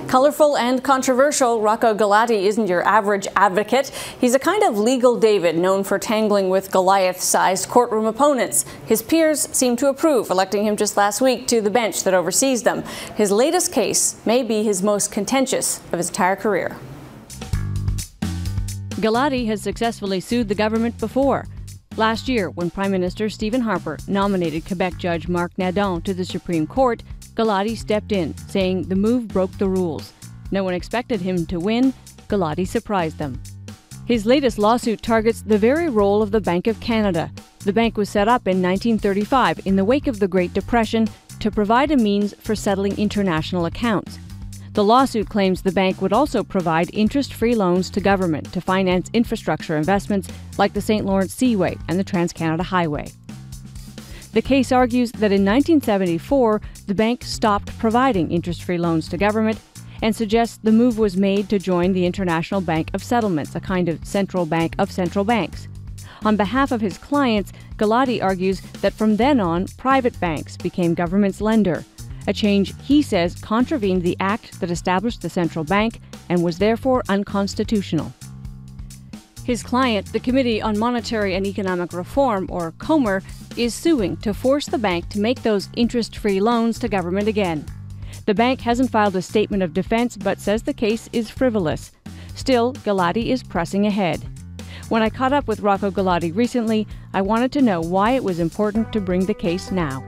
Colorful and controversial, Rocco Galati isn't your average advocate. He's a kind of legal David known for tangling with Goliath-sized courtroom opponents. His peers seem to approve, electing him just last week to the bench that oversees them. His latest case may be his most contentious of his entire career. Galati has successfully sued the government before. Last year, when Prime Minister Stephen Harper nominated Quebec Judge Marc Nadon to the Supreme Court, Galati stepped in, saying the move broke the rules. No one expected him to win. Galati surprised them. His latest lawsuit targets the very role of the Bank of Canada. The bank was set up in 1935 in the wake of the Great Depression to provide a means for settling international accounts. The lawsuit claims the bank would also provide interest-free loans to government to finance infrastructure investments like the St. Lawrence Seaway and the Transcanada Highway. The case argues that in 1974, the bank stopped providing interest-free loans to government and suggests the move was made to join the International Bank of Settlements, a kind of central bank of central banks. On behalf of his clients, Galati argues that from then on, private banks became government's lender, a change he says contravened the act that established the central bank and was therefore unconstitutional. His client, the Committee on Monetary and Economic Reform, or COMER, is suing to force the bank to make those interest-free loans to government again. The bank hasn't filed a statement of defense but says the case is frivolous. Still, Galati is pressing ahead. When I caught up with Rocco Galati recently, I wanted to know why it was important to bring the case now.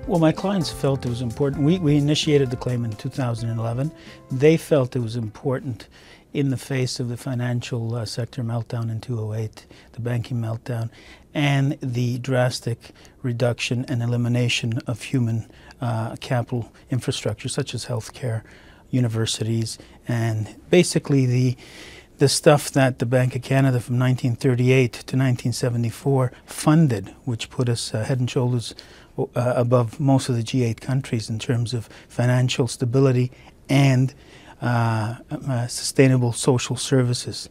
Well, my clients felt it was important. We initiated the claim in 2011. They felt it was important in the face of the financial sector meltdown in 2008, the banking meltdown, and the drastic reduction and elimination of human capital infrastructure, such as healthcare, universities, and basically the stuff that the Bank of Canada from 1938 to 1974 funded, which put us head and shoulders above most of the G8 countries in terms of financial stability and sustainable social services.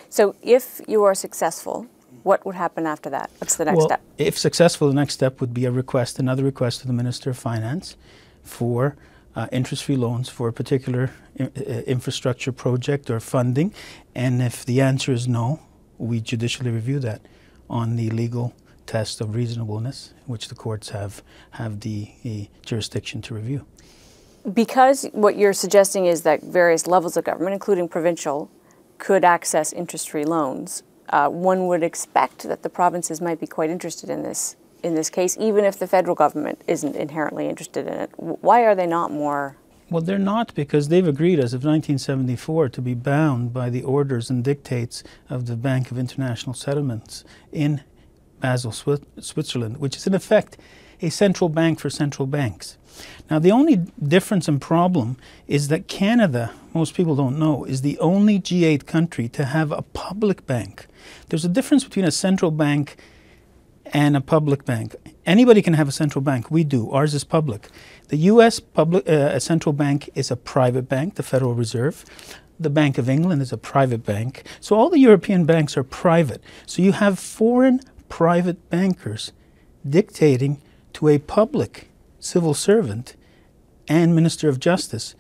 So if you are successful, what would happen after that? What's the next step? If successful, the next step would be another request to the Minister of Finance for interest-free loans for a particular infrastructure project or funding. And if the answer is no, we judicially review that on the legal test of reasonableness, which the courts have the jurisdiction to review. Because what you're suggesting is that various levels of government, including provincial, could access interest-free loans, one would expect that the provinces might be quite interested in this case, even if the federal government isn't inherently interested in it. Why are they not more? Well, they're not, because they've agreed as of 1974 to be bound by the orders and dictates of the Bank of International Settlements in Basel, Switzerland, which is in effect a central bank for central banks. Now, the only difference and problem is that Canada, most people don't know, is the only G8 country to have a public bank. There's a difference between a central bank and a public bank. Anybody can have a central bank. We do. Ours is public. The U.S. central bank is a private bank, the Federal Reserve. The Bank of England is a private bank. So all the European banks are private. So you have foreign private bankers dictating to a public civil servant and Minister of Justice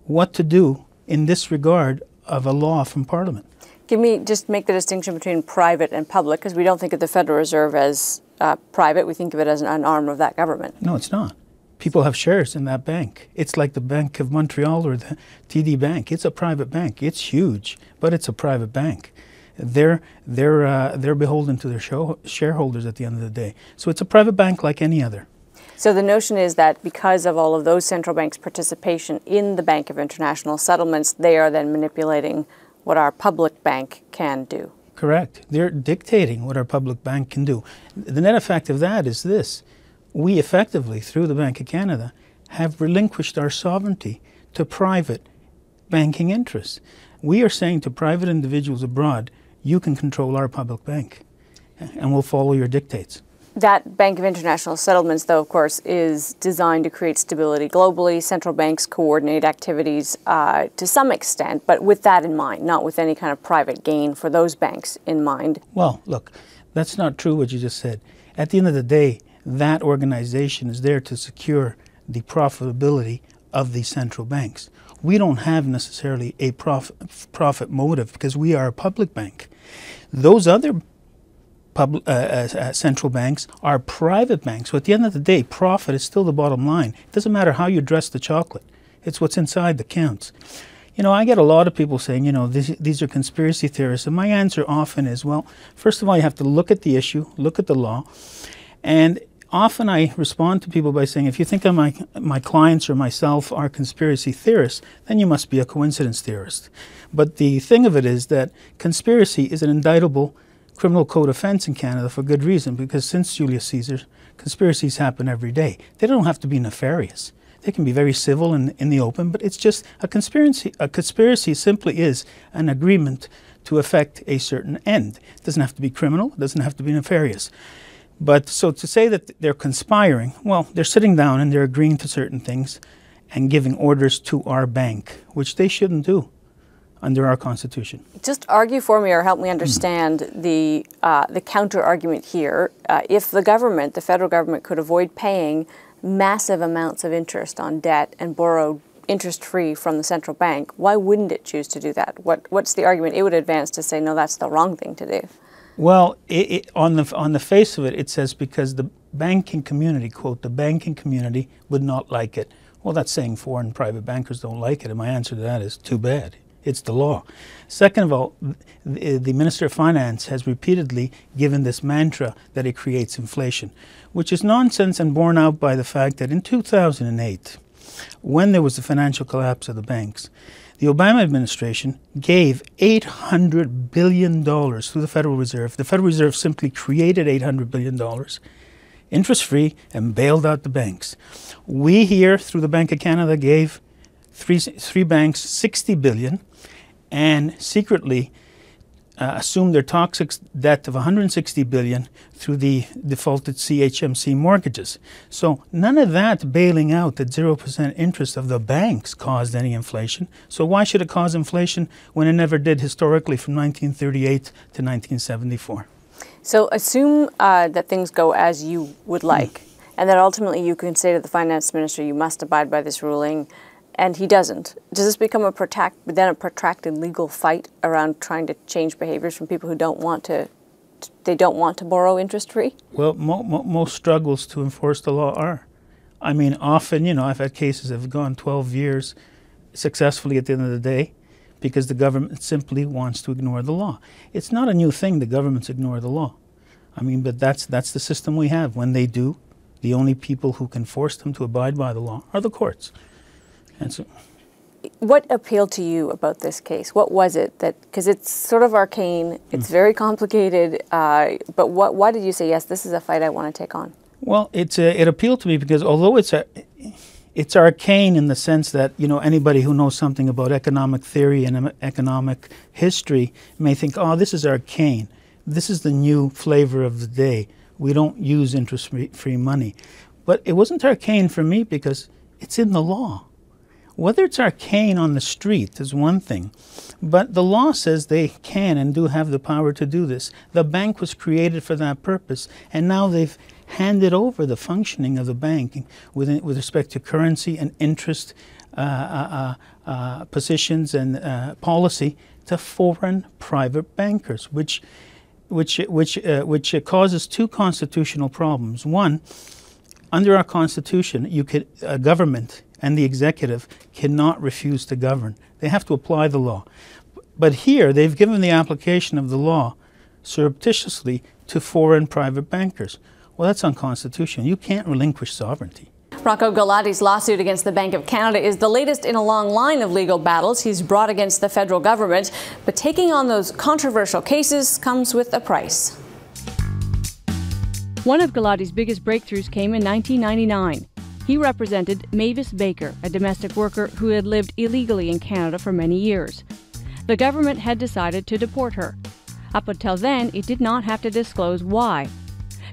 what to do in this regard of a law from Parliament. Just make the distinction between private and public, because we don't think of the Federal Reserve as private. We think of it as an arm of that government. No, it's not. People have shares in that bank. It's like the Bank of Montreal or the TD Bank. It's a private bank. It's huge, but it's a private bank. They're beholden to their shareholders at the end of the day. So it's a private bank like any other. So the notion is that because of all of those central banks' participation in the Bank of International Settlements, they are then manipulating what our public bank can do. Correct. They're dictating what our public bank can do. The net effect of that is this. We effectively, through the Bank of Canada, have relinquished our sovereignty to private banking interests. We are saying to private individuals abroad, you can control our public bank, and we'll follow your dictates. That Bank of International Settlements, though, of course, is designed to create stability globally. Central banks coordinate activities to some extent, but with that in mind, not with any kind of private gain for those banks in mind. Well, look, that's not true what you just said. At the end of the day, that organization is there to secure the profitability of the central banks. we don't have necessarily a profit motive because we are a public bank. Those other central banks are private banks. So at the end of the day, profit is still the bottom line. It doesn't matter how you dress the chocolate. It's what's inside that counts. You know, I get a lot of people saying, you know, these are conspiracy theorists. And my answer often is, well, first of all, you have to look at the issue, look at the law. And often I respond to people by saying, if you think my clients or myself are conspiracy theorists, then you must be a coincidence theorist. But the thing of it is that conspiracy is an indictable criminal code offense in Canada for good reason, because since Julius Caesar, conspiracies happen every day. They don't have to be nefarious. They can be very civil and in the open, but it's just a conspiracy. A conspiracy simply is an agreement to effect a certain end. It doesn't have to be criminal. It doesn't have to be nefarious. But so to say that they're conspiring, well, they're sitting down and they're agreeing to certain things and giving orders to our bank, which they shouldn't do under our Constitution. Just argue for me or help me understand the counter-argument here. If the government, the federal government, could avoid paying massive amounts of interest on debt and borrow interest-free from the central bank, why wouldn't it choose to do that? What's the argument it would advance to say, no, that's the wrong thing to do? Well, on the face of it, it says because the banking community, quote, the banking community would not like it. Well, that's saying foreign private bankers don't like it, and my answer to that is too bad. It's the law. Second of all, the Minister of Finance has repeatedly given this mantra that it creates inflation, which is nonsense and borne out by the fact that in 2008, when there was the financial collapse of the banks, the Obama administration gave $800 billion to the Federal Reserve. The Federal Reserve simply created $800 billion, interest-free, and bailed out the banks. We here, through the Bank of Canada, gave three banks $60 billion and secretly assumed their toxic debt of $160 billion through the defaulted CHMC mortgages. So none of that bailing out at 0% interest of the banks caused any inflation. So why should it cause inflation when it never did historically from 1938 to 1974? So assume that things go as you would like, and that ultimately you can say to the finance minister, you must abide by this ruling, and he doesn't. Does this become a protracted legal fight around trying to change behaviors from people who don't want to borrow interest-free? Well, most struggles to enforce the law are. I mean, often, you know, I've had cases that have gone 12 years successfully at the end of the day because the government simply wants to ignore the law. It's not a new thing, the governments ignore the law. I mean, but that's the system we have. When they do, the only people who can force them to abide by the law are the courts. And so, what appealed to you about this case? What was it that, because it's sort of arcane, it's very complicated, but why did you say, yes, this is a fight I want to take on? Well, it appealed to me because although it's arcane in the sense that, you know, anybody who knows something about economic theory and economic history may think, oh, this is arcane. This is the new flavor of the day. We don't use interest-free money. But it wasn't arcane for me because it's in the law. Whether it's arcane on the street is one thing, but the law says they can and do have the power to do this. The bank was created for that purpose, and now they've handed over the functioning of the banking with respect to currency and interest positions and policy to foreign private bankers, which causes two constitutional problems. One, under our Constitution, a government and the executive cannot refuse to govern. They have to apply the law. But here, they've given the application of the law surreptitiously to foreign private bankers. Well, that's unconstitutional. You can't relinquish sovereignty. Rocco Galati's lawsuit against the Bank of Canada is the latest in a long line of legal battles he's brought against the federal government. But taking on those controversial cases comes with a price. One of Galati's biggest breakthroughs came in 1999. He represented Mavis Baker, a domestic worker who had lived illegally in Canada for many years. The government had decided to deport her. Up until then, it did not have to disclose why.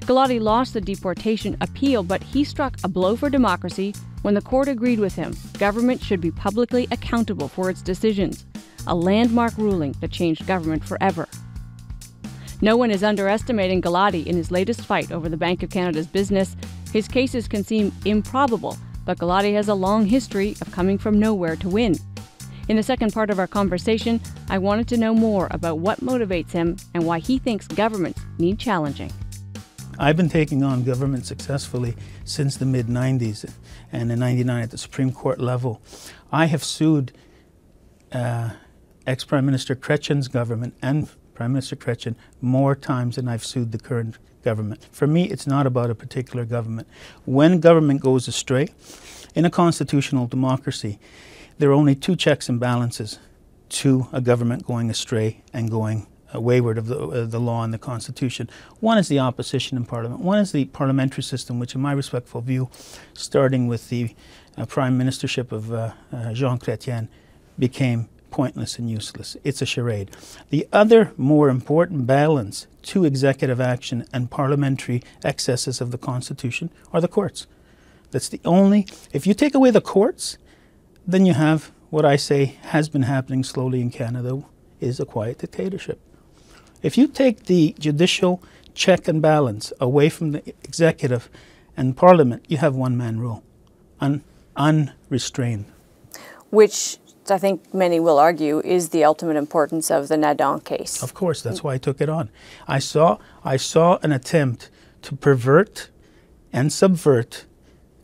Galati lost the deportation appeal, but he struck a blow for democracy when the court agreed with him. Government should be publicly accountable for its decisions, a landmark ruling that changed government forever. No one is underestimating Galati in his latest fight over the Bank of Canada's business. His cases can seem improbable, but Galati has a long history of coming from nowhere to win. In the second part of our conversation, I wanted to know more about what motivates him and why he thinks governments need challenging. I've been taking on government successfully since the mid-90s, and in '99 at the Supreme Court level. I have sued ex-Prime Minister Chrétien's government and Prime Minister Chrétien more times than I've sued the current government. For me, it's not about a particular government. When government goes astray, in a constitutional democracy, there are only two checks and balances to a government going astray and going wayward of the law and the Constitution. One is the opposition in Parliament. One is the parliamentary system, which in my respectful view, starting with the Prime Ministership of Jean Chrétien, became pointless and useless. It's a charade. The other more important balance to executive action and parliamentary excesses of the Constitution are the courts. That's the only, if you take away the courts, then you have what I say has been happening slowly in Canada, is a quiet dictatorship. If you take the judicial check and balance away from the executive and Parliament, you have one-man rule, unrestrained. Which I think many will argue is the ultimate importance of the Nadon case. Of course, that's why I took it on. I saw an attempt to pervert and subvert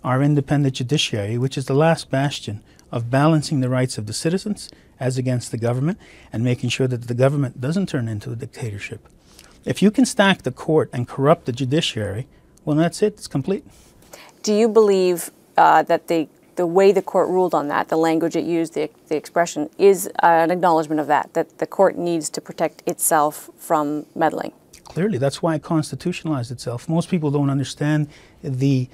our independent judiciary, which is the last bastion of balancing the rights of the citizens as against the government and making sure that the government doesn't turn into a dictatorship. If you can stack the court and corrupt the judiciary, well, that's it. It's complete. Do you believe that the way the court ruled on that, the language it used, the expression, is an acknowledgement of that the court needs to protect itself from meddling? Clearly, that's why it constitutionalized itself. Most people don't understand the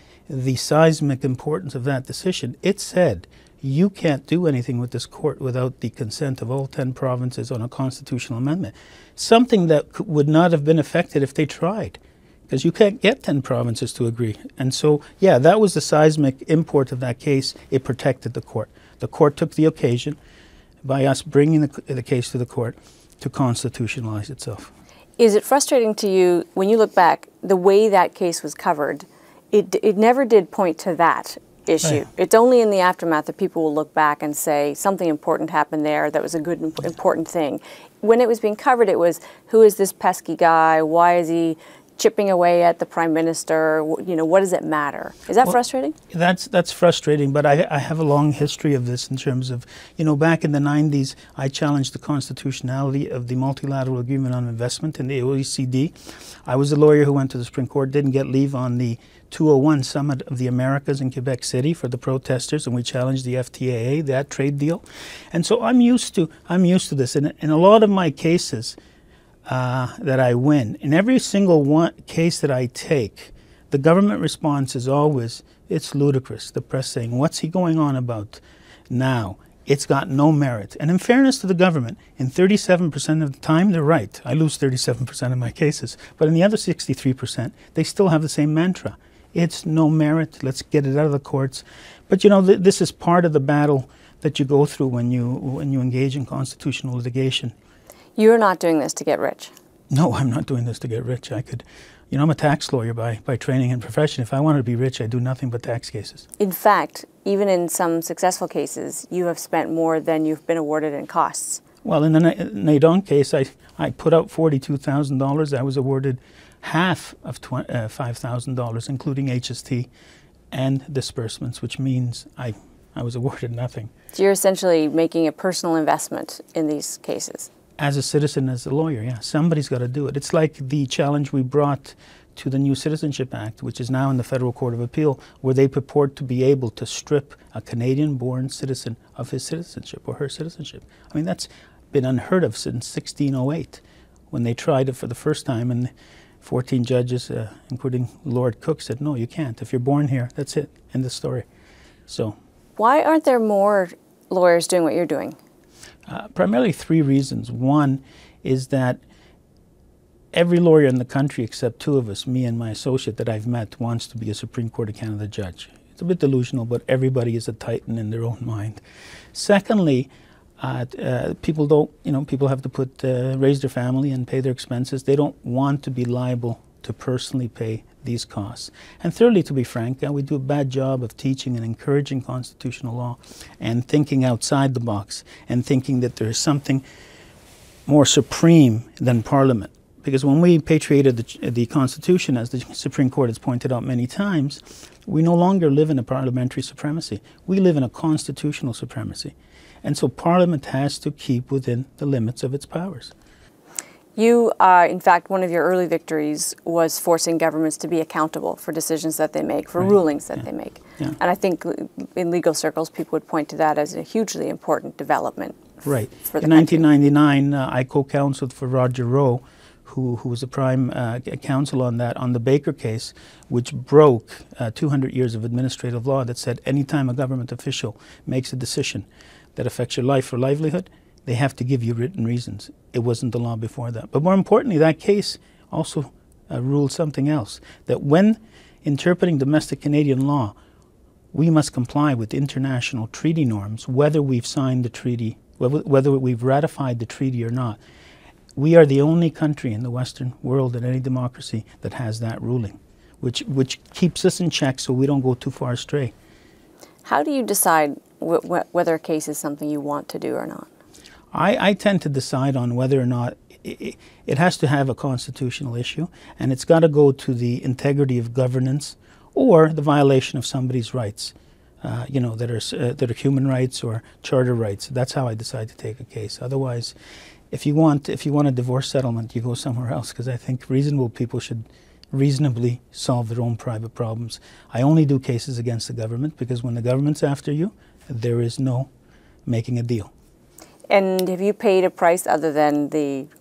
seismic importance of that decision. It said, you can't do anything with this court without the consent of all 10 provinces on a constitutional amendment. Something that would not have been affected if they tried, because you can't get 10 provinces to agree. And so, yeah, that was the seismic import of that case. It protected the court. The court took the occasion, by us bringing the case to the court, to constitutionalize itself. Is it frustrating to you, when you look back, the way that case was covered, it never did point to that issue. Right. It's only in the aftermath that people will look back and say something important happened there that was a good, important thing. When it was being covered, it was, who is this pesky guy? Why is he chipping away at the Prime Minister? You know, what does it matter? Is that frustrating? That's frustrating, but I have a long history of this in terms of, you know, back in the 90s, I challenged the constitutionality of the multilateral agreement on investment in the OECD. I was a lawyer who went to the Supreme Court, didn't get leave on the 201 Summit of the Americas in Quebec City for the protesters, and we challenged the FTAA, that trade deal. And so I'm used to this. And in a lot of my cases that I win, in every single case that I take, the government response is always, it's ludicrous. The press saying, what's he going on about now? It's got no merit. And in fairness to the government, in 37% of the time, they're right. I lose 37% of my cases. But in the other 63%, they still have the same mantra. It's no merit. Let's get it out of the courts. But you know, this is part of the battle that you go through when you engage in constitutional litigation. You're not doing this to get rich. No, I'm not doing this to get rich. I could, you know, I'm a tax lawyer by training and profession. If I wanted to be rich, I do nothing but tax cases. In fact, even in some successful cases, you have spent more than you've been awarded in costs. Well, in the Nadon case, I put out $42,000. I was awarded half of $5,000, including HST and disbursements, which means I was awarded nothing. So you're essentially making a personal investment in these cases. As a citizen, as a lawyer, yeah. Somebody's got to do it. It's like the challenge we brought to the new Citizenship Act, which is now in the Federal Court of Appeal, where they purport to be able to strip a Canadian-born citizen of his citizenship or her citizenship. I mean, that's been unheard of since 1608, when they tried it for the first time, and 14 judges, including Lord Cook, said, no, you can't. If you're born here, that's it, end of story. So, why aren't there more lawyers doing what you're doing? Primarily 3 reasons. One is that every lawyer in the country except 2 of us, me and my associate that I've met, wants to be a Supreme Court of Canada judge. It's a bit delusional, but everybody is a titan in their own mind. Secondly, people have to raise their family and pay their expenses. They don't want to be liable to personally pay these costs. And thirdly, to be frank, we do a bad job of teaching and encouraging constitutional law and thinking outside the box and thinking that there is something more supreme than Parliament. Because when we patriated the Constitution, as the Supreme Court has pointed out many times, we no longer live in a parliamentary supremacy. We live in a constitutional supremacy. And so Parliament has to keep within the limits of its powers. You, in fact, one of your early victories was forcing governments to be accountable for decisions that they make, for rulings that they make. And I think in legal circles, people would point to that as a hugely important development. Right. For the in 1999, I co-counseled for Roger Rowe, who was the prime counsel on that, on the Baker case, which broke 200 years of administrative law that said anytime a government official makes a decision that affects your life or livelihood, they have to give you written reasons. It wasn't the law before that. But more importantly, that case also ruled something else, that when interpreting domestic Canadian law, we must comply with international treaty norms, whether we've signed the treaty, whether we've ratified the treaty or not. We are the only country in the Western world in any democracy that has that ruling, which keeps us in check so we don't go too far astray. How do you decide whether a case is something you want to do or not? I tend to decide on whether or not it has to have a constitutional issue, and it's got to go to the integrity of governance or the violation of somebody's rights, that are human rights or charter rights. That's how I decide to take a case. Otherwise, if you want a divorce settlement, you go somewhere else, because I think reasonable people should reasonably solve their own private problems. I only do cases against the government because when the government's after you, there is no making a deal. And have you paid a price other than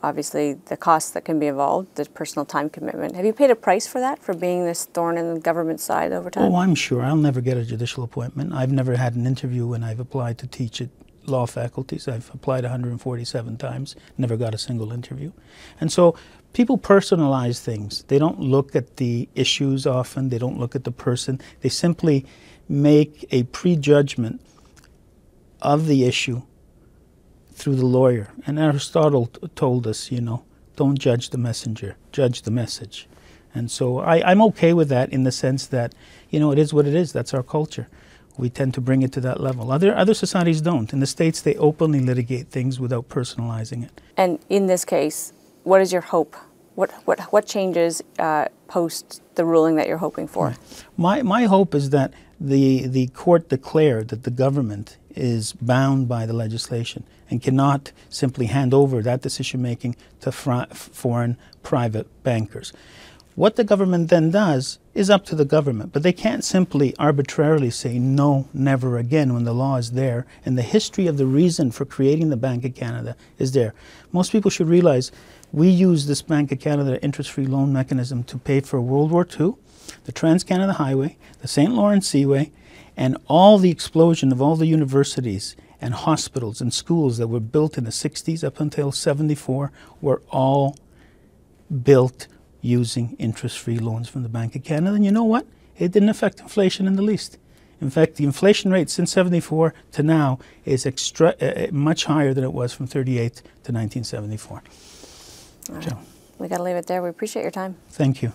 obviously the costs that can be involved, the personal time commitment? Have you paid a price for that, for being this thorn in the government side over time? Oh, I'm sure. I'll never get a judicial appointment. I've never had an interview when I've applied to teach at law faculties. I've applied 147 times, never got a single interview. And so people personalize things. They don't look at the issues often. They don't look at the person. They simply make a prejudgment of the issue through the lawyer. And Aristotle told us, don't judge the messenger, judge the message. And so I'm okay with that in the sense that, it is what it is. That's our culture. We tend to bring it to that level. Other societies don't. In the States, they openly litigate things without personalizing it. And in this case, what is your hope? What changes post the ruling that you're hoping for? My hope is that the court declared that the government is bound by the legislation and cannot simply hand over that decision-making to foreign private bankers. What the government then does is up to the government, but they can't simply arbitrarily say no, never again when the law is there and the history of the reason for creating the Bank of Canada is there. Most people should realize we use this Bank of Canada interest-free loan mechanism to pay for World War II, the Transcanada Highway, the St. Lawrence Seaway, and all the explosion of all the universities and hospitals and schools that were built in the 60s up until 74 were all built using interest-free loans from the Bank of Canada. And you know what? It didn't affect inflation in the least. In fact, the inflation rate since 74 to now is much higher than it was from 38 to 1974. All right. We got to leave it there. We appreciate your time. Thank you.